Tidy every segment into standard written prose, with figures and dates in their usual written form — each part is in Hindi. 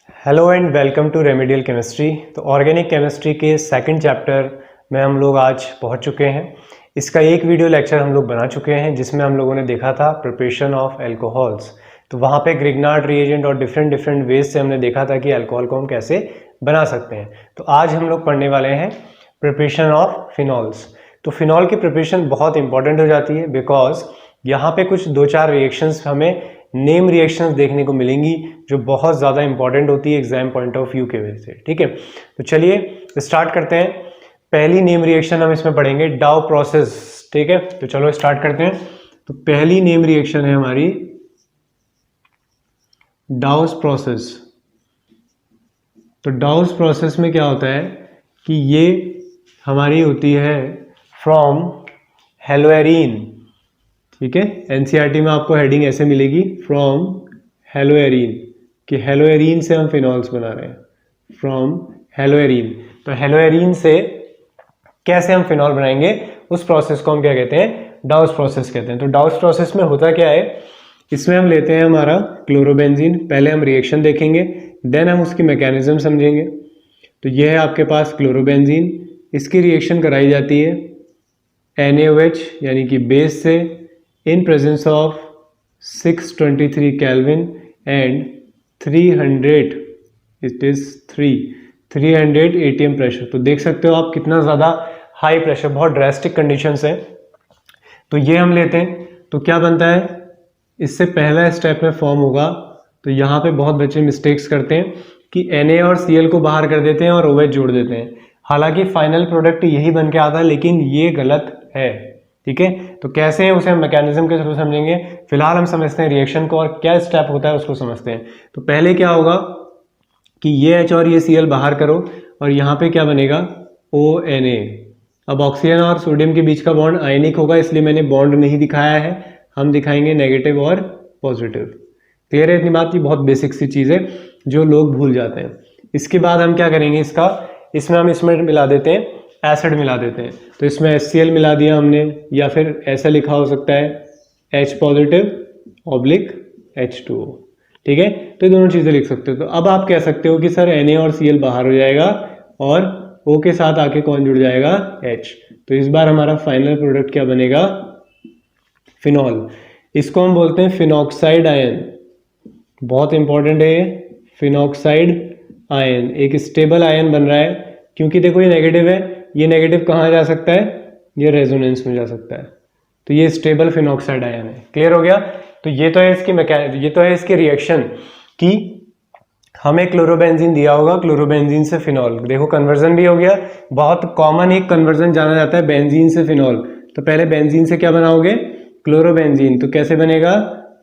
Hello and welcome to remedial chemistry. तो ऑर्गेनिक केमिस्ट्री के सेकंड चैप्टर में हम लोग आज पहुंच चुके हैं। इसका एक वीडियो लेक्चर हम लोग बना चुके हैं जिसमें हम लोगों ने देखा था प्रिपरेशन ऑफ एल्कोहल्स। तो वहाँ पे ग्रिग्नार्ड रिएजेंट और डिफरेंट वेज से हमने देखा था कि अल्कोहल को हम कैसे बना सकते हैं। तो आज हम लोग पढ़ने वाले हैं प्रिपरेशन ऑफ फिनॉल्स। तो फिनॉल की प्रिपरेशन बहुत इंपॉर्टेंट हो जाती है बिकॉज यहाँ पे कुछ दो चार रिएक्शंस हमें नेम रिएक्शंस देखने को मिलेंगी जो बहुत ज़्यादा इंपॉर्टेंट होती है एग्जाम पॉइंट ऑफ व्यू के वजह से। ठीक है, तो चलिए स्टार्ट करते हैं। पहली नेम रिएक्शन हम इसमें पढ़ेंगे डाउ प्रोसेस। ठीक है, तो चलो स्टार्ट करते हैं। तो पहली नेम रिएक्शन है हमारी डाउस प्रोसेस। तो डाउस प्रोसेस में क्या होता है कि ये हमारी होती है फ्रॉम हेलोएरीन। ठीक है, एनसीईआरटी में आपको हेडिंग ऐसे मिलेगी फ्रॉम हेलोएरीन, कि हेलोएरीन से हम फिनॉल्स बना रहे हैं, फ्रॉम हेलोएरीन। तो हेलोएरीन से कैसे हम फिनॉल बनाएंगे उस प्रोसेस को हम क्या कहते हैं, डाउस प्रोसेस कहते हैं। तो डाउस प्रोसेस में होता क्या है, इसमें हम लेते हैं हमारा क्लोरोबेंजीन। पहले हम रिएक्शन देखेंगे, देन हम उसकी मैकेनिज्म समझेंगे। तो ये है आपके पास क्लोरोबेंजीन, इसकी रिएक्शन कराई जाती है NaOH यानी कि बेस से in presence of 623 Kelvin and 300 atm pressure. तो देख सकते हो आप कितना ज़्यादा हाई प्रेशर, बहुत ड्रेस्टिक कंडीशंस है। तो ये हम लेते हैं, तो क्या बनता है, इससे पहला स्टेप में फॉर्म होगा। तो यहाँ पे बहुत बच्चे मिस्टेक्स करते हैं कि Na और Cl को बाहर कर देते हैं और OH जोड़ देते हैं, हालांकि फाइनल प्रोडक्ट यही बन के आता है, लेकिन ये गलत है। ठीक है, तो कैसे है उसे हम मैकेनिज्म के थ्रू समझेंगे। फिलहाल हम समझते हैं रिएक्शन को और क्या स्टेप होता है उसको समझते हैं। तो पहले क्या होगा कि ये H और ये Cl बाहर करो और यहाँ पे क्या बनेगा ONA। अब ऑक्सीजन और सोडियम के बीच का बॉन्ड आयनिक होगा, इसलिए मैंने बॉन्ड नहीं दिखाया है, हम दिखाएंगे नेगेटिव और पॉजिटिव। क्लियर है इतनी बात, ये बहुत बेसिक सी चीज़ है जो लोग भूल जाते हैं। इसके बाद हम क्या करेंगे, इसमें मिला देते हैं एसिड मिला देते हैं। तो इसमें HCl मिला दिया हमने, या फिर ऐसा लिखा हो सकता है H पॉजिटिव ऑब्लिक H2O। ठीक है, तो ये दोनों चीज़ें लिख सकते हो। तो अब आप कह सकते हो कि सर Na और Cl बाहर हो जाएगा और O के साथ आके कौन जुड़ जाएगा, H। तो इस बार हमारा फाइनल प्रोडक्ट क्या बनेगा, फिनॉल। इसको हम बोलते हैं फिनॉक्साइड आयन। बहुत इंपॉर्टेंट है ये फिनॉक्साइड आयन, एक स्टेबल आयन बन रहा है, क्योंकि देखो ये नेगेटिव है, ये नेगेटिव कहाँ जा सकता है, ये रेजोनेंस में जा सकता है। तो ये स्टेबल फिनॉक्साइड आयन है। क्लियर हो गया। तो ये तो है इसकी रिएक्शन कि हमें क्लोरोबेंजीन दिया होगा, क्लोरोबेंजीन से फिनॉल। देखो कन्वर्जन भी हो गया, बहुत कॉमन एक कन्वर्जन जाना जाता है बेंजीन से फिनॉल। तो पहले बेंजीन से क्या बनाओगे, क्लोरोबेंजीन। तो कैसे बनेगा,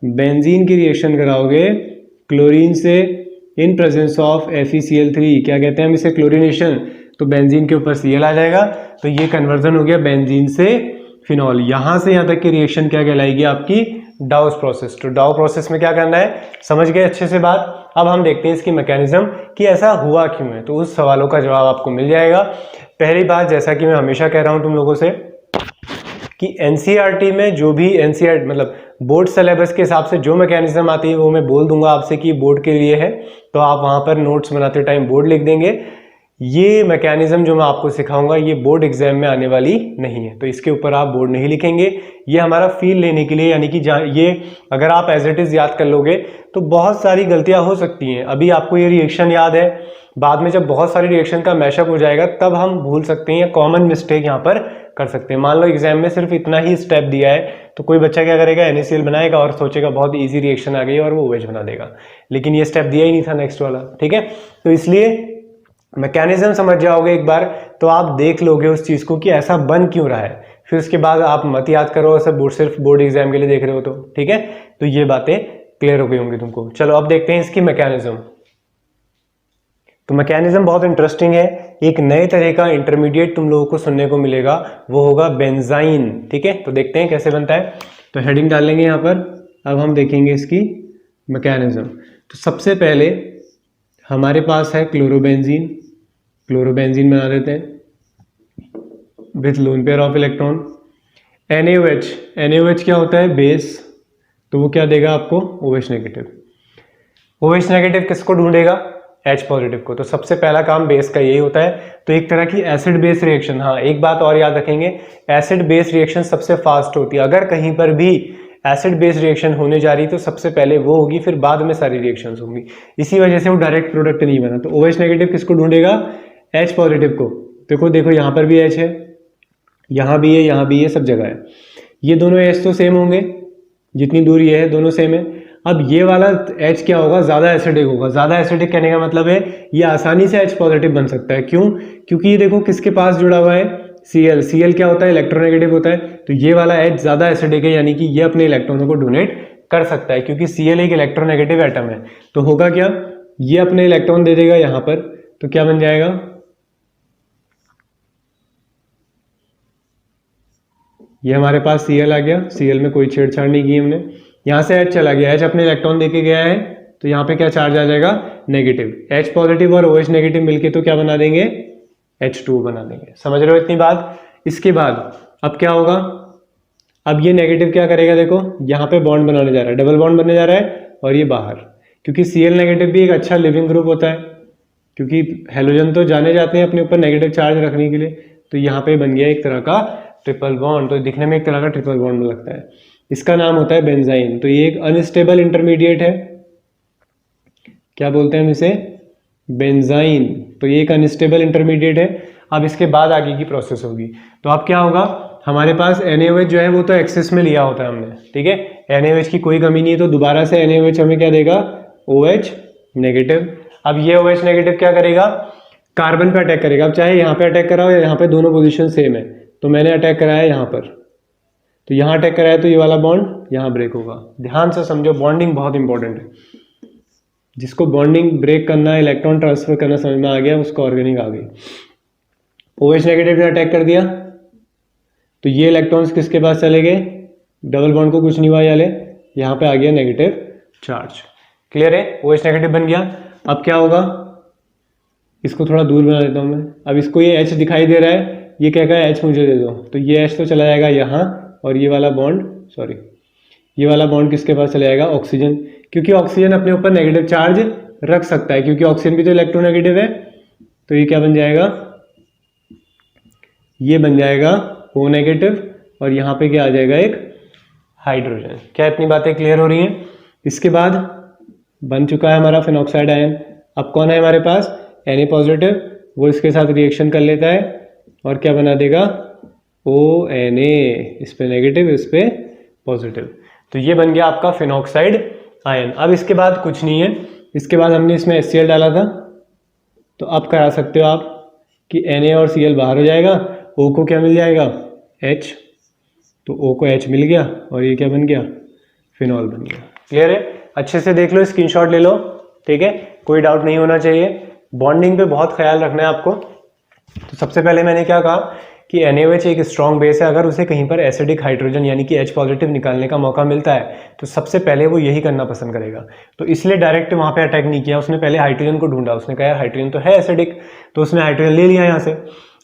बेंजीन की रिएक्शन कराओगे क्लोरीन से इन प्रेजेंस ऑफ FeCl3, क्या कहते हैं हम इसे, क्लोरीनेशन। तो बेंजीन के ऊपर Cl आ जाएगा। तो ये कन्वर्जन हो गया बेंजीन से फिनॉल। यहां से यहां तक की रिएक्शन क्या कहलाएगी, आपकी डाउस प्रोसेस। तो डाउ प्रोसेस में क्या करना है, समझ गए अच्छे से बात। अब हम देखते हैं इसकी मैकेनिज्म कि ऐसा हुआ क्यों है। तो उस सवालों का जवाब आपको मिल जाएगा। पहली बात, जैसा कि मैं हमेशा कह रहा हूं तुम लोगों से, कि एनसीईआरटी में जो भी एनसीईआरटी मतलब बोर्ड सिलेबस के हिसाब से जो मैकेनिज्म आती है वो मैं बोल दूंगा आपसे कि बोर्ड के लिए है, तो आप वहां पर नोट्स बनाते टाइम बोर्ड लिख देंगे। ये मैकेनिज्म जो मैं आपको सिखाऊंगा ये बोर्ड एग्जाम में आने वाली नहीं है, तो इसके ऊपर आप बोर्ड नहीं लिखेंगे। ये हमारा फील लेने के लिए, यानी कि ये अगर आप एज इट इज याद कर लोगे तो बहुत सारी गलतियां हो सकती हैं। अभी आपको ये रिएक्शन याद है, बाद में जब बहुत सारी रिएक्शन का मैशअप हो जाएगा तब हम भूल सकते हैं, या कॉमन मिस्टेक यहाँ पर कर सकते हैं। मान लो एग्जाम में सिर्फ इतना ही स्टेप दिया है, तो कोई बच्चा क्या करेगा, NaCl बनाएगा और सोचेगा बहुत इजी रिएक्शन आ गई और वो OH बना देगा, लेकिन ये स्टेप दिया ही नहीं था नेक्स्ट वाला। ठीक है, तो इसलिए मैकेनिज्म समझ जाओगे एक बार तो आप देख लोगे उस चीज को कि ऐसा बन क्यों रहा है। फिर उसके बाद आप मत याद करो, सिर्फ बोर्ड एग्जाम के लिए देख रहे हो तो। ठीक है, तो ये बातें क्लियर हो गई होंगी तुमको। चलो अब देखते हैं इसकी मैकेनिज्म। तो मैकेनिज्म बहुत इंटरेस्टिंग है। एक नए तरह का इंटरमीडिएट तुम लोगों को सुनने को मिलेगा, वो होगा बेंजाइन। ठीक है, तो देखते हैं कैसे बनता है। तो हेडिंग डाल लेंगे यहाँ पर। अब हम देखेंगे इसकी मैकेनिज्म। तो सबसे पहले हमारे पास है क्लोरोबेंजीन। क्लोरोबेंजीन बना देते हैं with lone pair of electron. NaOH क्या होता है, बेस। तो वो क्या देगा आपको, OH नेगेटिव। OH नेगेटिव किसको ढूंढेगा, H पॉजिटिव को। तो सबसे पहला काम बेस का यही होता है। तो एक तरह की एसिड बेस रिएक्शन, हाँ एक बात और याद रखेंगे, एसिड बेस रिएक्शन सबसे फास्ट होती है। अगर कहीं पर भी एसिड बेस रिएक्शन होने जा रही तो सबसे पहले वो होगी, फिर बाद में सारी रिएक्शंस होंगी। इसी वजह से वो डायरेक्ट प्रोडक्ट नहीं बना। तो OH नेगेटिव किसको ढूंढेगा? H पॉजिटिव को। देखो यहाँ पर भी H है, यहाँ भी है, यहाँ भी है, सब जगह है। ये दोनों H तो सेम होंगे, जितनी दूर ये है दोनों सेम है। अब ये वाला H क्या होगा? ज़्यादा एसिडिक होगा। ज़्यादा एसिडिक कहने का मतलब है ये आसानी से H पॉजिटिव बन सकता है। क्यों? क्योंकि ये देखो किसके पास जुड़ा हुआ है? Cl। Cl क्या होता है? इलेक्ट्रोनेगेटिव होता है। तो ये वाला H ज़्यादा एसिडिक है, यानी कि ये अपने इलेक्ट्रॉनों को डोनेट कर सकता है, क्योंकि Cl एक इलेक्ट्रोनेगेटिव एटम है। तो होगा क्या? ये अपने इलेक्ट्रॉन दे देगा यहाँ पर, तो क्या बन जाएगा? ये हमारे पास Cl आ गया। Cl में कोई छेड़छाड़ नहीं की हमने। यहाँ से H चला गया, H अपने इलेक्ट्रॉन देके गया है, तो यहाँ पे क्या चार्ज आ जाएगा? नेगेटिव। H पॉजिटिव और OH नेगेटिव मिलके तो क्या बना देंगे? H2 बना देंगे। समझ रहे हो इतनी बात? इसके बाद अब क्या होगा? अब ये नेगेटिव क्या करेगा? देखो यहाँ पे बॉन्ड बनाने जा रहा है, डबल बॉन्ड बनने जा रहा है, और ये बाहर, क्योंकि Cl नेगेटिव भी एक अच्छा लिविंग ग्रुप होता है, क्योंकि हेलोजन तो जाने जाते हैं अपने ऊपर नेगेटिव चार्ज रखने के लिए। तो यहाँ पे बन गया एक तरह का ट्रिपल बॉन्ड। तो दिखने में एक तरह का ट्रिपल बॉन्ड लगता है। इसका नाम होता है बेंजाइन। तो ये एक अनस्टेबल इंटरमीडिएट है। क्या बोलते हैं हम इसे? बेंजाइन। तो ये एक अनस्टेबल इंटरमीडिएट है। अब इसके बाद आगे की प्रोसेस होगी। तो अब क्या होगा? हमारे पास NaOH जो है वो तो एक्सेस में लिया होता है हमने, ठीक है, NaOH की कोई कमी नहीं है। तो दोबारा से NaOH हमें क्या देगा? OH negative. अब ये OH नेगेटिव क्या करेगा? कार्बन पे अटैक करेगा। अब चाहे यहाँ पे अटैक कराओ या यहाँ पे, दोनों पोजीशन सेम है। तो मैंने अटैक कराया यहाँ पर, तो यहाँ अटैक कराया तो ये वाला बॉन्ड यहाँ ब्रेक होगा। ध्यान से समझो, बॉन्डिंग बहुत इंपॉर्टेंट है। जिसको बॉन्डिंग ब्रेक करना, इलेक्ट्रॉन ट्रांसफर करना समझ में आ गया, उसको ऑर्गेनिक आ गई। OH नेगेटिव ने अटैक कर दिया, तो ये इलेक्ट्रॉन्स किसके पास चले गए? डबल बॉन्ड को कुछ नहीं हुआ, याले यहाँ पे आ गया नेगेटिव चार्ज। क्लियर है? OH नेगेटिव बन गया। अब क्या होगा? इसको थोड़ा दूर बना देता हूँ मैं। अब इसको ये H दिखाई दे रहा है, ये क्या कहा? H मुझे दे दो। तो ये H तो चला जाएगा यहाँ, और ये वाला बॉन्ड, सॉरी, ये वाला बॉन्ड किसके पास चला जाएगा? ऑक्सीजन। क्योंकि ऑक्सीजन अपने ऊपर नेगेटिव चार्ज रख सकता है, क्योंकि ऑक्सीजन भी तो इलेक्ट्रोनेगेटिव है। तो ये क्या बन जाएगा? ये बन जाएगा O नेगेटिव, और यहाँ पे क्या आ जाएगा? एक हाइड्रोजन। क्या इतनी बातें क्लियर हो रही हैं? इसके बाद बन चुका है हमारा फिनॉक्साइड आयन। अब कौन है हमारे पास? Na positive. वो इसके साथ रिएक्शन कर लेता है और क्या बना देगा? ONa। इस पे नेगेटिव, इस पे पॉजिटिव। तो ये बन गया आपका फिनॉक्साइड आयन। अब इसके बाद कुछ नहीं है। इसके बाद हमने इसमें HCl डाला था, तो अब करा सकते हो आप कि Na और Cl बाहर हो जाएगा, O को क्या मिल जाएगा? H। तो O को H मिल गया, और ये क्या बन गया? फिनॉल बन गया। क्लियर है? अच्छे से देख लो, स्क्रीनशॉट ले लो, ठीक है, कोई डाउट नहीं होना चाहिए। बॉन्डिंग पे बहुत ख्याल रखना है आपको। तो सबसे पहले मैंने क्या कहा कि NaOH एक स्ट्रॉन्ग बेस है। अगर उसे कहीं पर एसिडिक हाइड्रोजन यानी कि H पॉजिटिव निकालने का मौका मिलता है तो सबसे पहले वो यही करना पसंद करेगा। तो इसलिए डायरेक्ट वहाँ पे अटैक नहीं किया, उसने पहले हाइड्रोजन को ढूंढा। उसने कहा यार हाइड्रोजन तो है एसिडिक, तो उसने हाइड्रोजन ले लिया यहाँ से।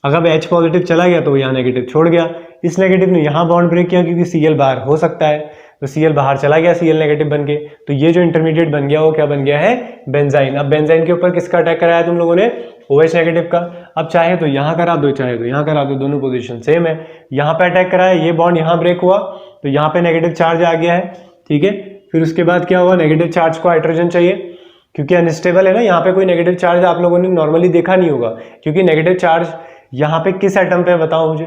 अगर H पॉजिटिव चला गया तो वो यहाँ नेगेटिव छोड़ गया। इस नेगेटिव ने यहाँ बॉन्ड ब्रेक किया, क्योंकि Cl बाहर हो सकता है, तो Cl बाहर चला गया, Cl नेगेटिव बन के। तो ये जो इंटरमीडिएट बन गया वो क्या बन गया है? बेंजाइन। अब बेंजाइन के ऊपर किसका अटैक कराया तुम लोगों ने? OH नेगेटिव का। अब चाहे तो यहाँ करा दो, चाहे तो यहाँ करा दो, दोनों पोजीशन सेम है। यहाँ पे अटैक कराया, ये बॉन्ड यहाँ ब्रेक हुआ, तो यहाँ पे नेगेटिव चार्ज आ गया है, ठीक है। फिर उसके बाद क्या हुआ? नेगेटिव चार्ज को हाइड्रोजन चाहिए, क्योंकि अनस्टेबल है ना। यहाँ पे कोई नेगेटिव चार्ज आप लोगों ने नॉर्मली देखा नहीं होगा, क्योंकि नेगेटिव चार्ज यहाँ पे किस एटम पे बताओ मुझे?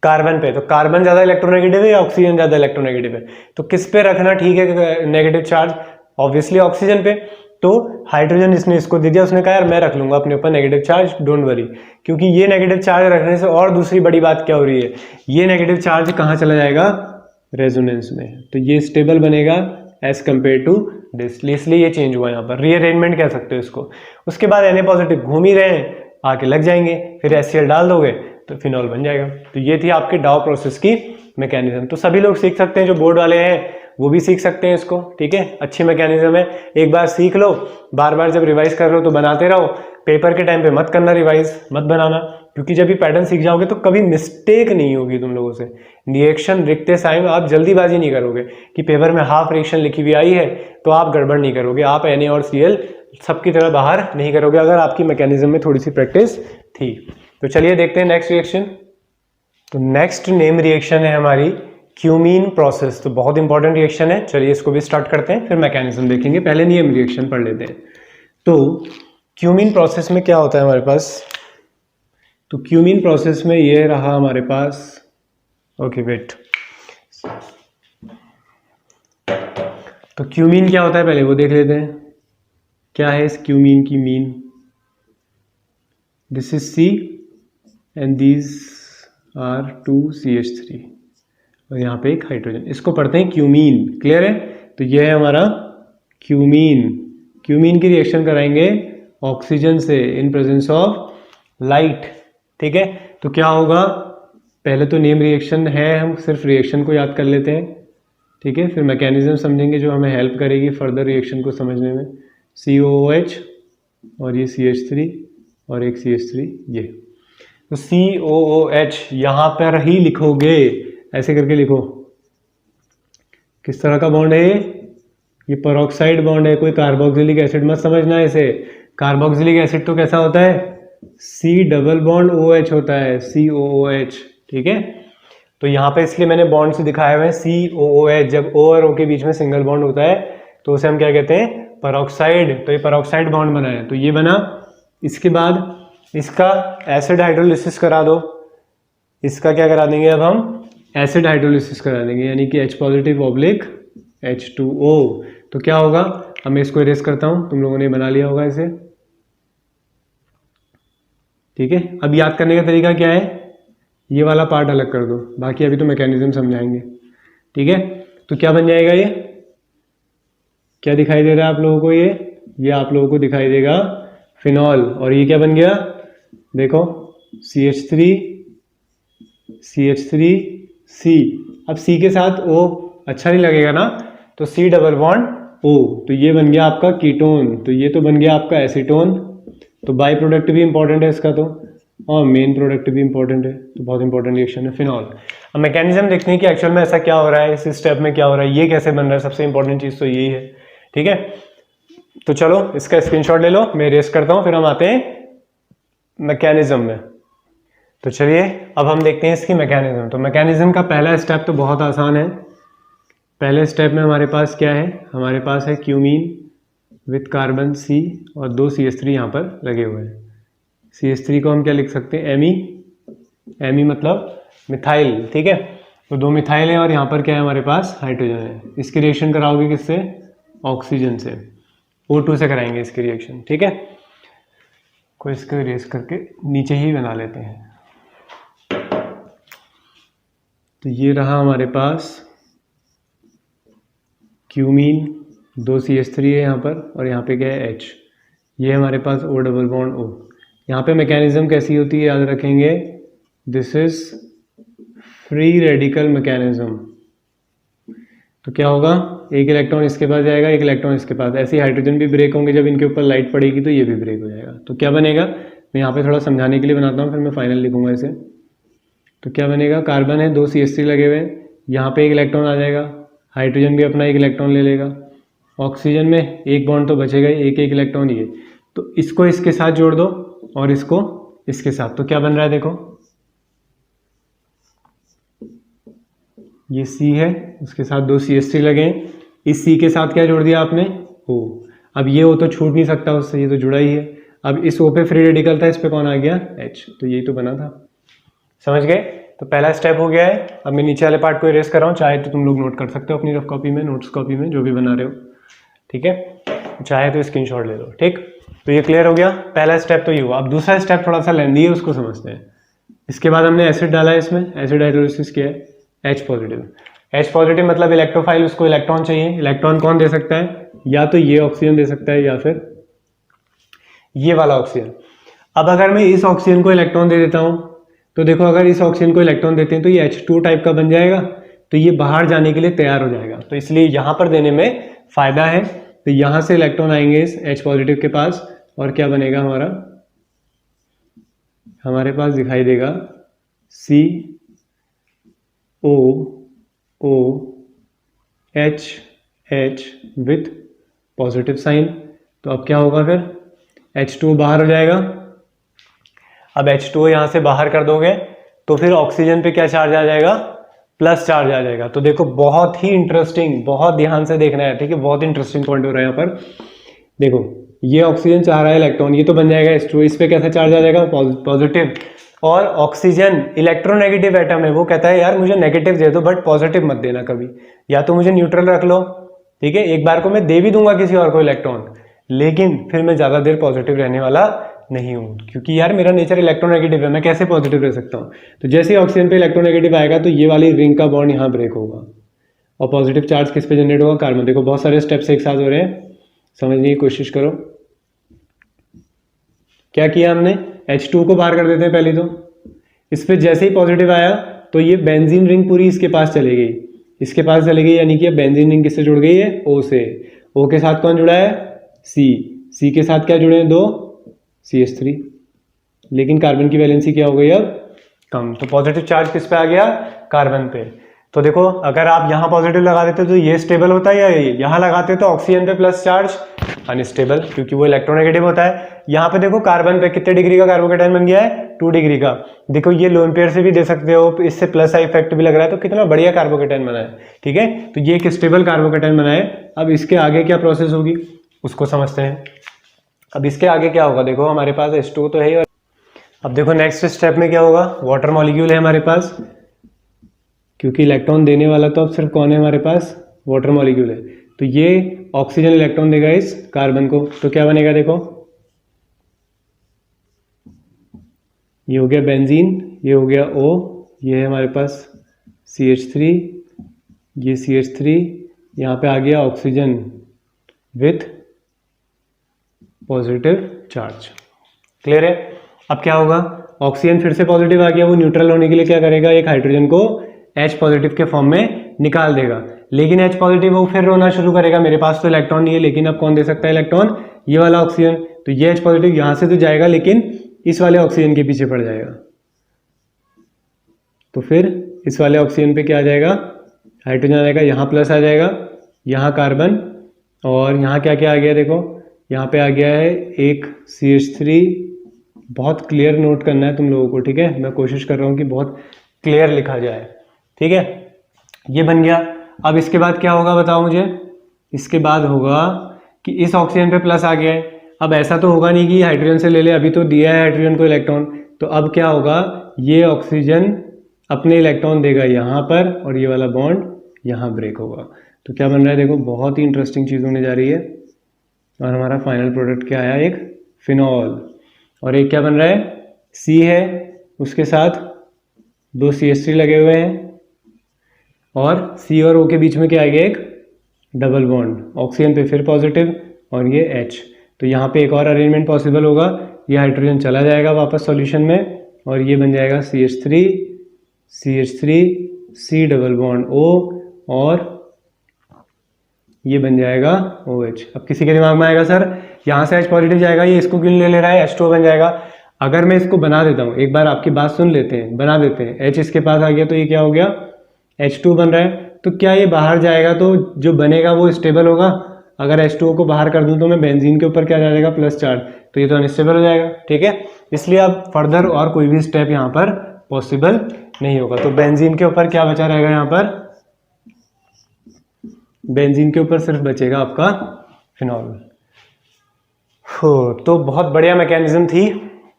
कार्बन पे। तो कार्बन ज्यादा इलेक्ट्रोनेगेटिव है या ऑक्सीजन ज्यादा इलेक्ट्रोनेगेटिव है? तो किस पे रखना ठीक है नेगेटिव चार्ज? ऑब्वियसली ऑक्सीजन पे। तो हाइड्रोजन इसने इसको दे दिया, उसने कहा यार मैं रख लूंगा अपने ऊपर नेगेटिव चार्ज, डोंट वरी। क्योंकि ये नेगेटिव चार्ज रखने से और दूसरी बड़ी बात क्या हो रही है, ये नेगेटिव चार्ज कहाँ चला जाएगा? रेजोनेंस में। तो ये स्टेबल बनेगा एज कंपेयर टू दिस, इसलिए ये चेंज हुआ यहाँ पर, रीअरेंजमेंट कह सकते हो इसको। उसके बाद Na पॉजिटिव घूम ही रहे हैं, आके लग जाएंगे, फिर HCl डाल दोगे तो फिनॉल बन जाएगा। तो ये थी आपके डाउ प्रोसेस की मैकेनिज्म। तो सभी लोग सीख सकते हैं, जो बोर्ड वाले हैं वो भी सीख सकते हैं इसको, ठीक है। अच्छी मैकेनिज्म है, एक बार सीख लो, बार बार जब रिवाइज कर रहे हो तो बनाते रहो। पेपर के टाइम पे मत करना रिवाइज, मत बनाना, क्योंकि जब ये पैटर्न सीख जाओगे तो कभी मिस्टेक नहीं होगी तुम लोगों से। रिएक्शन लिखते टाइम आप जल्दीबाजी नहीं करोगे कि पेपर में हाफ रिएक्शन लिखी हुई आई है तो आप गड़बड़ नहीं करोगे, आप Na और Cl सबकी तरह बाहर नहीं करोगे अगर आपकी मैकेनिज्म में थोड़ी सी प्रैक्टिस थी। तो चलिए देखते हैं नेक्स्ट रिएक्शन। तो नेक्स्ट नेम रिएक्शन है हमारी क्यूमीन प्रोसेस। तो बहुत इंपॉर्टेंट रिएक्शन है, चलिए इसको भी स्टार्ट करते हैं, फिर मैकेनिज्म देखेंगे। पहले नेम रिएक्शन पढ़ लेते हैं। तो क्यूमीन प्रोसेस में क्या होता है हमारे पास, तो क्यूमीन प्रोसेस में ये रहा हमारे पास, ओके वेट, तो क्यूमीन क्या होता है पहले वो देख लेते हैं। क्या है इस क्यूमीन की mean, this is C and these are 2CH3 और यहाँ पे एक हाइड्रोजन, इसको पढ़ते हैं क्यूमीन। क्लियर है? तो ये है हमारा क्यूमीन। क्यूमीन की रिएक्शन कराएंगे ऑक्सीजन से इन प्रेजेंस ऑफ लाइट। ठीक है, तो क्या होगा, पहले तो नेम रिएक्शन है, हम सिर्फ रिएक्शन को याद कर लेते हैं। ठीक है, फिर मैकेनिज्म समझेंगे जो हमें हेल्प करेगी फर्दर रिएक्शन को समझने में। COOH और ये CH3 और एक CH3 ये, तो COOH यहाँ पर ही लिखोगे, ऐसे करके लिखो। किस तरह का बॉन्ड है ये पेरोक्साइड बॉन्ड है, कोई कार्बोक्सिलिक एसिड मत समझना है इसे। कार्बोक्सिलिक एसिड तो कैसा होता है, C डबल बॉन्ड OH होता है, COOH। ठीक है, तो यहाँ पे इसलिए मैंने बॉन्ड से दिखाया हुआ है COOH। जब O और O के बीच में सिंगल बॉन्ड होता है तो उसे हम क्या कहते हैं, पेरोक्साइड। तो ये पेरोक्साइड बॉन्ड बना है, तो ये बना। इसके बाद इसका एसिड हाइड्रोलिसिस करा दो, इसका क्या करा देंगे अब हम, एसिड हाइड्रोलिसिस करा देंगे, यानी कि H पॉजिटिव ऑब्लिक H2O। तो क्या होगा, अब मैं इसको इरेज करता हूं, तुम लोगों ने बना लिया होगा इसे। ठीक है, अब याद करने का तरीका क्या है, ये वाला पार्ट अलग कर दो, बाकी अभी तो मैकेनिज्म समझाएंगे। ठीक है, तो क्या बन जाएगा, ये क्या दिखाई दे रहा है आप लोगों को, ये आप लोगों को दिखाई देगा फिनॉल। और ये क्या बन गया, देखो CH3 CH3 C। अब C के साथ O अच्छा नहीं लगेगा ना, तो C डबल बॉन्ड O, तो ये बन गया आपका कीटोन। तो ये तो बन गया आपका एसीटोन। तो बाई प्रोडक्ट भी इंपॉर्टेंट है इसका, तो और मेन प्रोडक्ट भी इंपॉर्टेंट है, तो बहुत इंपॉर्टेंट रिएक्शन है फिनॉल। अब मैकेनिज्म देखते हैं कि एक्चुअल में ऐसा क्या हो रहा है, इस स्टेप में क्या हो रहा है, ये कैसे बन रहा है। सबसे इंपॉर्टेंट चीज तो यही है। ठीक है, तो चलो इसका स्क्रीनशॉट ले लो, मैं रेस करता हूं, फिर हम आते हैं मैकेनिज्म में। तो चलिए अब हम देखते हैं इसकी मैकेनिज्म। तो मैकेनिज्म का पहला स्टेप तो बहुत आसान है। पहले स्टेप में हमारे पास क्या है, हमारे पास है क्यूमीन विथ कार्बन C और 2 CH3 यहाँ पर लगे हुए हैं। CH3 को हम क्या लिख सकते हैं, Me मतलब मिथाइल। ठीक है, तो 2 मिथाइल है और यहाँ पर क्या है हमारे पास, हाइड्रोजन है। इसकी रिएक्शन कराओगे किससे, ऑक्सीजन से, O2 से कराएंगे इसकी रिएक्शन। ठीक है, को इसको इरेज करके नीचे ही बना लेते हैं। तो ये रहा हमारे पास क्यूमीन, 2 CH3 है यहाँ पर और यहाँ पे क्या है H। ये हमारे पास O डबल बॉन्ड O। यहाँ पे मैकेनिज्म कैसी होती है याद रखेंगे, this is free radical mechanism. तो क्या होगा, एक इलेक्ट्रॉन इसके पास जाएगा, एक इलेक्ट्रॉन इसके पास, ऐसे हाइड्रोजन भी ब्रेक होंगे, जब इनके ऊपर लाइट पड़ेगी तो ये भी ब्रेक हो जाएगा। तो क्या बनेगा, मैं यहाँ पे थोड़ा समझाने के लिए बनाता हूँ, फिर मैं फाइनल लिखूंगा इसे। तो क्या बनेगा, कार्बन है, 2 CH3 लगे हुए हैं, यहाँ पे एक इलेक्ट्रॉन आ जाएगा, हाइड्रोजन भी अपना एक इलेक्ट्रॉन ले लेगा, ऑक्सीजन में एक बॉन्ड तो बचेगा ही, एक इलेक्ट्रॉन ये। तो इसको इसके साथ जोड़ दो और इसको इसके साथ, तो क्या बन रहा है देखो, ये C है, उसके साथ 2 CH3 लगे हैं, इस C के साथ क्या जोड़ दिया आपने, O। अब ये O तो छूट नहीं सकता उससे, ये तो जुड़ा ही है। अब इस O पे फ्री रेडिकल था, इस पे कौन आ गया, H। तो यही तो बना था, समझ गए। तो पहला स्टेप हो गया है। अब मैं नीचे वाले पार्ट को इरेज कर रहा हूँ, चाहे तो तुम लोग नोट कर सकते हो अपनी रफ कॉपी में, नोट्स कॉपी में, जो भी बना रहे हो। ठीक है, चाहे तो स्क्रीनशॉट ले लो। ठीक, तो ये क्लियर हो गया, पहला स्टेप तो ये हुआ। अब दूसरा स्टेप थोड़ा सा लेंदी है, उसको समझते हैं। इसके बाद हमने एसिड डाला है, इसमें एसिड हाइड्रोलिसिस किया है, H पॉजिटिव। H पॉजिटिव मतलब इलेक्ट्रोफाइल, उसको इलेक्ट्रॉन चाहिए। इलेक्ट्रॉन कौन दे सकता है, या तो ये ऑक्सीजन दे सकता है या फिर ये वाला ऑक्सीजन। अब अगर मैं इस ऑक्सीजन को इलेक्ट्रॉन दे देता हूं, तो देखो अगर इस ऑक्सीजन को इलेक्ट्रॉन देते हैं तो ये H2 टाइप का बन जाएगा, तो ये बाहर जाने के लिए तैयार हो जाएगा। तो इसलिए यहां पर देने में फायदा है। तो यहां से इलेक्ट्रॉन आएंगे इस H पॉजिटिव के पास और क्या बनेगा हमारा, हमारे पास दिखाई देगा COOH विथ पॉजिटिव साइन। तो अब क्या होगा फिर, H2 बाहर हो जाएगा। अब H2 यहाँ से बाहर कर दोगे तो फिर ऑक्सीजन पे क्या चार्ज आ जाएगा, प्लस चार्ज आ जाएगा। तो देखो बहुत ही इंटरेस्टिंग, बहुत ध्यान से देखना है, ठीक है, बहुत इंटरेस्टिंग पॉइंट हो रहा है यहाँ पर। देखो ये ऑक्सीजन चाह रहा है इलेक्ट्रॉन, ये तो बन जाएगा H2, इस पे कैसा चार्ज आ जाएगा, पॉजिटिव। और ऑक्सीजन इलेक्ट्रोनेगेटिव एटम है, वो कहता है यार मुझे नेगेटिव दे दो बट पॉजिटिव मत देना कभी, या तो मुझे न्यूट्रल रख लो, ठीक है। एक बार को मैं दे भी दूंगा किसी और को इलेक्ट्रॉन, लेकिन फिर मैं ज्यादा देर पॉजिटिव रहने वाला नहीं हूं, क्योंकि यार मेरा नेचर इलेक्ट्रोनेगेटिव है, मैं कैसे पॉजिटिव रह सकता हूं। तो जैसे ही ऑक्सीजन पे इलेक्ट्रोनेगेटिव आएगा तो ये वाली रिंग का बॉन्ड यहाँ ब्रेक होगा और पॉजिटिव चार्ज किस पे जनरेट होगा, कार्बन। देखो बहुत सारे स्टेप्स एक साथ हो रहे हैं, समझने की कोशिश करो। क्या किया हमने, H2 को बाहर कर देते हैं पहले। तो इस पे जैसे ही पॉजिटिव आया तो ये बेंजीन रिंग पूरी इसके पास चली गई, इसके पास चली गई, यानी कि बेंजीन रिंग किससे जुड़ गई है, O से। O के साथ कौन जुड़ा है, C के साथ क्या जुड़े हैं, 2 CH3। लेकिन कार्बन की वैलेंसी क्या हो गई अब, कम। तो पॉजिटिव चार्ज किस पे आ गया, कार्बन पे। तो देखो अगर आप यहाँ पॉजिटिव लगा देते तो ये स्टेबल होता है, या यहाँ लगाते तो ऑक्सीजन पे प्लस चार्ज अनस्टेबल, क्योंकि वो इलेक्ट्रोनेगेटिव होता है। यहाँ पे देखो कार्बन पे कितने डिग्री का कार्बोकेटाइन बन गया है, 2 डिग्री का। देखो ये लोन पेयर से भी दे सकते हो, इससे प्लस आई इफेक्ट भी लग रहा है, तो कितना बढ़िया कार्बोकेटाइन बना है, ठीक है। तो ये एक स्टेबल कार्बोकेटाइन बना है। अब इसके आगे क्या प्रोसेस होगी उसको समझते हैं। अब इसके आगे क्या होगा, देखो हमारे पास H2 तो है ही। अब देखो नेक्स्ट स्टेप में क्या होगा, वाटर मॉलिक्यूल है हमारे पास, क्योंकि इलेक्ट्रॉन देने वाला तो अब सिर्फ कौन है हमारे पास, वाटर मॉलिक्यूल है। तो ये ऑक्सीजन इलेक्ट्रॉन देगा इस कार्बन को, तो क्या बनेगा, देखो ये हो गया बेंजीन, ये हो गया O, ये है हमारे पास CH3, ये CH3, यहाँ पे आ गया oxygen with positive charge. Clear है। अब क्या होगा, ऑक्सीजन फिर से पॉजिटिव आ गया, वो न्यूट्रल होने के लिए क्या करेगा, एक हाइड्रोजन को H पॉजिटिव के फॉर्म में निकाल देगा। लेकिन H पॉजिटिव वो फिर रोना शुरू करेगा, मेरे पास तो इलेक्ट्रॉन नहीं है, लेकिन अब कौन दे सकता है इलेक्ट्रॉन, ये वाला ऑक्सीजन। तो ये H पॉजिटिव यहाँ से तो जाएगा, लेकिन इस वाले ऑक्सीजन के पीछे पड़ जाएगा। तो फिर इस वाले ऑक्सीजन पे क्या आ जाएगा, हाइड्रोजन आ जाएगा, यहाँ प्लस आ जाएगा, यहाँ कार्बन, और यहाँ क्या क्या आ गया, देखो यहाँ पे आ गया है एक CH3। बहुत क्लियर नोट करना है तुम लोगों को, ठीक है। मैं कोशिश कर रहा हूँ कि बहुत क्लियर लिखा जाए, ठीक है। ये बन गया। अब इसके बाद क्या होगा बताओ मुझे, इसके बाद होगा कि इस ऑक्सीजन पे प्लस आ गया है। अब ऐसा तो होगा नहीं कि हाइड्रोजन से ले ले, अभी तो दिया है हाइड्रोजन को इलेक्ट्रॉन। तो अब क्या होगा, ये ऑक्सीजन अपने इलेक्ट्रॉन देगा यहाँ पर, और ये वाला बॉन्ड यहाँ ब्रेक होगा। तो क्या बन रहा है, देखो बहुत ही इंटरेस्टिंग चीज़ होने जा रही है। और हमारा फाइनल प्रोडक्ट क्या आया, एक फिनॉल। और एक क्या बन रहा है, C है, उसके साथ 2 CH3 लगे हुए हैं, और C और O के बीच में क्या आ गया, एक डबल बॉन्ड, ऑक्सीजन पे फिर पॉजिटिव और ये H। तो यहाँ पे एक और अरेंजमेंट पॉसिबल होगा, ये हाइड्रोजन चला जाएगा वापस सॉल्यूशन में, और ये बन जाएगा CH3 CH3 C double bond O, और ये बन जाएगा OH। अब किसी के दिमाग में आएगा सर यहाँ से H पॉजिटिव जाएगा, ये इसको क्यों ले रहा है, H2O बन जाएगा। अगर मैं इसको बना देता हूँ, एक बार आपकी बात सुन लेते हैं, बना देते हैं, H इसके पास आ गया तो ये क्या हो गया, H2 बन रहा है। तो क्या ये बाहर जाएगा तो जो बनेगा वो स्टेबल होगा। अगर H2O को बाहर कर दूं तो मैं बेंजीन के ऊपर क्या जाएगा, प्लस चार्ज, तो ये तो अनस्टेबल हो जाएगा, ठीक है। इसलिए अब फर्दर और कोई भी स्टेप यहाँ पर पॉसिबल नहीं होगा। तो बेंजीन के ऊपर क्या बचा रहेगा, यहाँ पर बेंजीन के ऊपर सिर्फ बचेगा आपका फिनॉल। हो, तो बहुत बढ़िया मैकेनिज्म थी।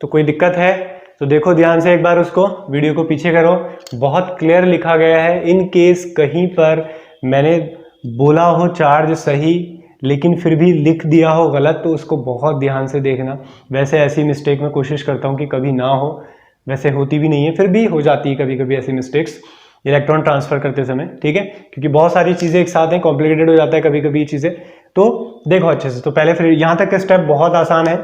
तो कोई दिक्कत है तो देखो ध्यान से एक बार, उसको वीडियो को पीछे करो, बहुत क्लियर लिखा गया है। इन केस कहीं पर मैंने बोला हो चार्ज सही लेकिन फिर भी लिख दिया हो गलत, तो उसको बहुत ध्यान से देखना। वैसे ऐसी मिस्टेक मैं कोशिश करता हूँ कि कभी ना हो, वैसे होती भी नहीं है, फिर भी हो जाती है कभी कभी ऐसी मिस्टेक्स इलेक्ट्रॉन ट्रांसफर करते समय, ठीक है, क्योंकि बहुत सारी चीजें एक साथ हैं, कॉम्प्लिकेटेड हो जाता है कभी कभी ये चीजें। तो देखो अच्छे से, तो पहले फिर यहाँ तक का स्टेप बहुत आसान है।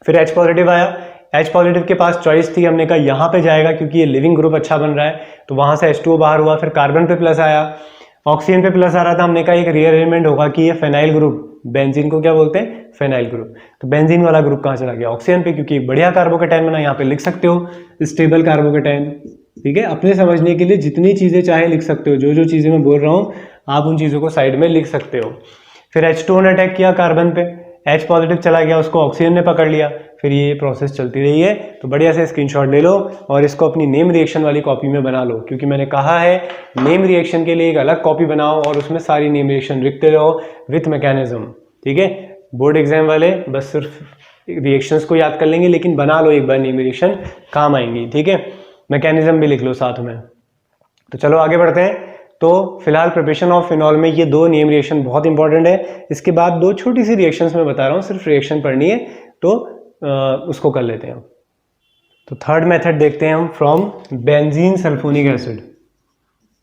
फिर H पॉजिटिव आया, H पॉजिटिव के पास चॉइस थी, हमने कहा यहाँ पे जाएगा क्योंकि ये लिविंग ग्रुप अच्छा बन रहा है, तो वहां से H2O बाहर हुआ। फिर कार्बन पे प्लस आया, ऑक्सीजन पे प्लस आ रहा था, हमने कहा एक रीअरेंजमेंट होगा कि ये फेनाइल ग्रुप बेंजीन को क्या बोलते हैं, फेनाइल ग्रुप। तो बेंजीन वाला ग्रुप कहाँ चला गया, ऑक्सीजन पे, क्योंकि एक बढ़िया कार्बोकेटाइन बना, यहाँ पे लिख सकते हो स्टेबल कार्बोकेटाइन। ठीक है, अपने समझने के लिए जितनी चीजें चाहे लिख सकते हो, जो जो चीजें मैं बोल रहा हूँ आप उन चीजों को साइड में लिख सकते हो। फिर H2O ने अटैक किया कार्बन पे, H पॉजिटिव चला गया, उसको ऑक्सीजन ने पकड़ लिया, फिर ये प्रोसेस चलती रही है। तो बढ़िया से स्क्रीनशॉट ले लो और इसको अपनी नेम रिएक्शन वाली कॉपी में बना लो, क्योंकि मैंने कहा है नेम रिएक्शन के लिए एक अलग कॉपी बनाओ और उसमें सारी नेम रिएक्शन लिखते रहो विथ मैकेनिज्म। ठीक है, बोर्ड एग्जाम वाले बस सिर्फ रिएक्शंस को याद कर लेंगे, लेकिन बना लो एक बार नेम रिएक्शन, काम आएंगी। ठीक है, मैकेनिज्म भी लिख लो साथ में। तो चलो आगे बढ़ते हैं। तो फिलहाल प्रिपरेशन ऑफ फिनॉल में ये दो नेम रिएक्शन बहुत इंपॉर्टेंट है। इसके बाद दो छोटी सी रिएक्शंस मैं बता रहा हूँ, सिर्फ रिएक्शन पढ़नी है, तो उसको कर लेते हैं। तो थर्ड मेथड देखते हैं हम, फ्रॉम बेंजीन सल्फोनिक एसिड।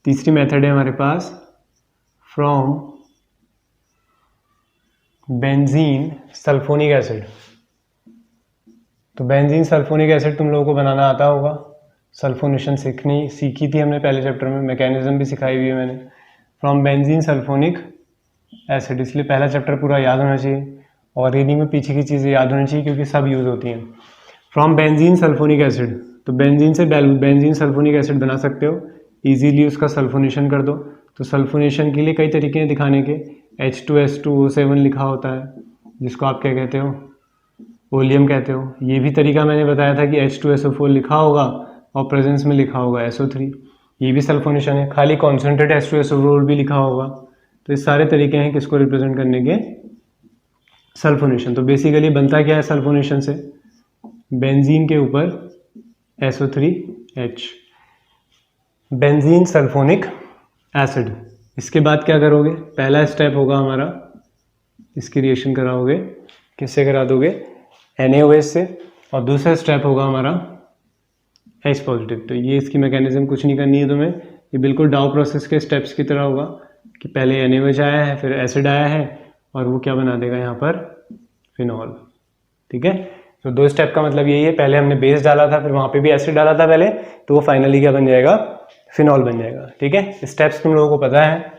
तीसरी मेथड है हमारे पास फ्रॉम बेंजीन सल्फोनिक एसिड। तो बेंजीन सल्फोनिक एसिड तुम लोगों को बनाना आता होगा, सल्फोनेशन सीखी थी हमने पहले चैप्टर में, मैकेनिज्म भी सिखाई हुई है मैंने। फ्रॉम बेंजीन सल्फोनिक एसिड, इसलिए पहला चैप्टर पूरा याद होना चाहिए और रीडिंग में पीछे की चीज़ें याद होनी चाहिए, क्योंकि सब यूज़ होती हैं। फ्रॉम बेंजीन सल्फोनिक एसिड, तो बेंजीन से बेंजीन सल्फोनिक एसिड बना सकते हो इजीली, उसका सल्फोनेशन कर दो। तो सल्फोनेशन के लिए कई तरीके हैं दिखाने के। H2S2O7 लिखा होता है, जिसको आप क्या कहते हो, ओलियम कहते हो। ये भी तरीका मैंने बताया था कि H2SO4 लिखा होगा और प्रेजेंस में लिखा होगा SO3, ये भी सल्फोनेशन है। खाली कॉन्सेंट्रेट H2SO4 भी लिखा होगा। तो ये सारे तरीके हैं किसको रिप्रेजेंट करने के, सल्फोनेशन। तो बेसिकली बनता क्या है सल्फोनेशन से, बेंजीन के ऊपर SO3H, बेंजीन सल्फोनिक एसिड। इसके बाद क्या करोगे, पहला स्टेप होगा हमारा, इसकी रिएक्शन कराओगे, किससे करा दोगे, NaOH से, और दूसरा स्टेप होगा हमारा H पॉजिटिव। तो ये इसकी मैकेनिज्म कुछ नहीं करनी है तुम्हें, ये बिल्कुल डाउ प्रोसेस के स्टेप्स की तरह होगा कि पहले NaOH आया है, फिर एसिड आया है, और वो क्या बना देगा यहाँ पर, फिनॉल। ठीक है, तो दो स्टेप का मतलब यही है, पहले हमने बेस डाला था, फिर वहाँ पे भी एसिड डाला था पहले, तो वो फाइनली क्या बन जाएगा, फिनॉल बन जाएगा। ठीक है, स्टेप्स तुम लोगों को पता है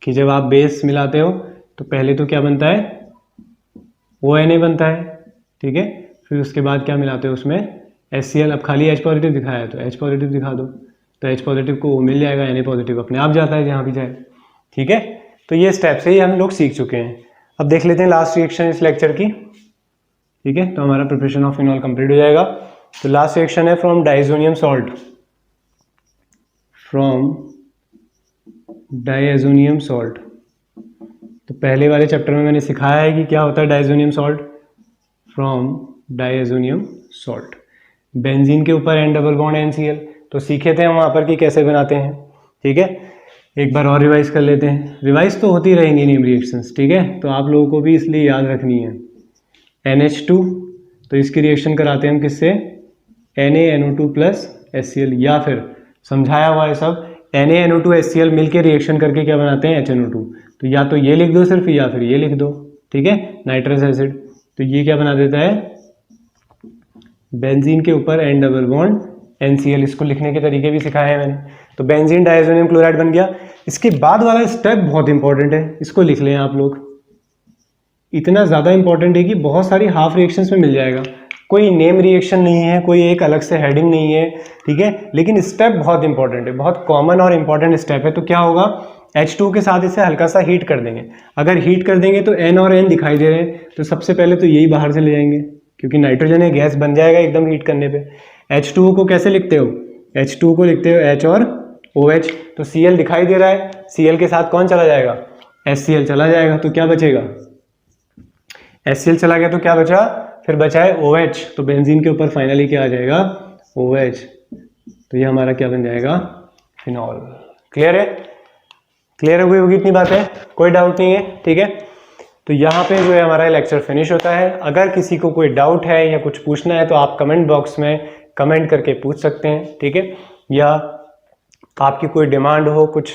कि जब आप बेस मिलाते हो तो पहले तो क्या बनता है, ONA बनता है। ठीक है, फिर उसके बाद क्या मिलाते हो उसमें, HCl। अब खाली H पॉजिटिव दिखाया है तो H पॉजिटिव दिखा दो, तो H पॉजिटिव को मिल जाएगा, Na पॉजिटिव अपने आप जाता है जहाँ भी जाए। ठीक है, तो ये स्टेप से ही हम लोग सीख चुके हैं। अब देख लेते हैं लास्ट रिएक्शन इस लेक्चर की। ठीक है, तो हमारा प्रिपरेशन ऑफ फिनॉल कंप्लीट हो जाएगा। तो लास्ट रिएक्शन है from diazonium salt, from diazonium salt. तो पहले वाले चैप्टर में मैंने सिखाया है कि क्या होता है diazonium salt, from diazonium salt, benzene के ऊपर N डबल बॉन्ड NCl। तो सीखे थे हम वहाँ पर कि कैसे बनाते हैं। ठीक है, एक बार और रिवाइज कर लेते हैं, रिवाइज तो होती रहेंगी नेम रिएक्शंस। ठीक है, तो आप लोगों को भी इसलिए याद रखनी है। NH2, तो इसकी रिएक्शन कराते हैं हम किससे, NaNO2 प्लस HCl, या फिर समझाया हुआ है सब, NaNO2 HCl मिलके रिएक्शन करके क्या बनाते हैं, HNO2। तो या तो ये लिख दो सिर्फ, या फिर ये लिख दो। ठीक है, नाइट्रस एसिड। तो ये क्या बना देता है, बेंजीन के ऊपर N डबल बॉन्ड NCl। इसको लिखने के तरीके भी सिखाए हैं मैंने। तो बेंजीन डाइजोनियम क्लोराइड बन गया। इसके बाद वाला स्टेप बहुत इंपॉर्टेंट है, इसको लिख लें आप लोग। इतना ज़्यादा इंपॉर्टेंट है कि बहुत सारी हाफ रिएक्शंस में मिल जाएगा, कोई नेम रिएक्शन नहीं है, कोई एक अलग से हेडिंग नहीं है। ठीक है, लेकिन स्टेप बहुत इंपॉर्टेंट है, बहुत कॉमन और इंपॉर्टेंट स्टेप है। तो क्या होगा, H2 के साथ इसे हल्का सा हीट कर देंगे। अगर हीट कर देंगे तो N और N दिखाई दे रहे हैं, तो सबसे पहले तो यही बाहर से ले जाएंगे, क्योंकि नाइट्रोजन है, गैस बन जाएगा एकदम हीट करने पे। H2 को कैसे लिखते हो, H2 को लिखते हो H और OH। तो Cl दिखाई दे रहा है, Cl के साथ कौन चला जाएगा, HCl चला जाएगा। तो क्या बचेगा, HCl चला गया तो क्या बचा, फिर बचा है OH। तो बेंजीन के ऊपर फाइनली क्या आ जाएगा, OH। तो ये हमारा क्या बन जाएगा, फिनॉल। क्लियर है, क्लियर हो गई होगी इतनी बात है, कोई डाउट नहीं है। ठीक है, तो यहाँ पे जो है हमारा लेक्चर फिनिश होता है। अगर किसी को कोई डाउट है या कुछ पूछना है तो आप कमेंट बॉक्स में कमेंट करके पूछ सकते हैं। ठीक है, या आपकी कोई डिमांड हो, कुछ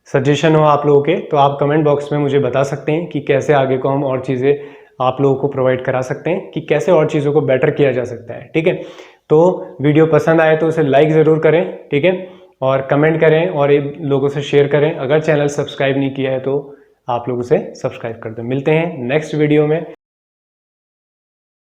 सजेशन हो आप लोगों के, तो आप कमेंट बॉक्स में मुझे बता सकते हैं कि कैसे आगे को हम और चीज़ें आप लोगों को प्रोवाइड करा सकते हैं, कि कैसे और चीज़ों को बेटर किया जा सकता है। ठीक है, तो वीडियो पसंद आए तो उसे लाइक ज़रूर करें। ठीक है, और कमेंट करें और लोगों से शेयर करें। अगर चैनल सब्सक्राइब नहीं किया है तो आप लोग उसे सब्सक्राइब कर दो। मिलते हैं नेक्स्ट वीडियो में।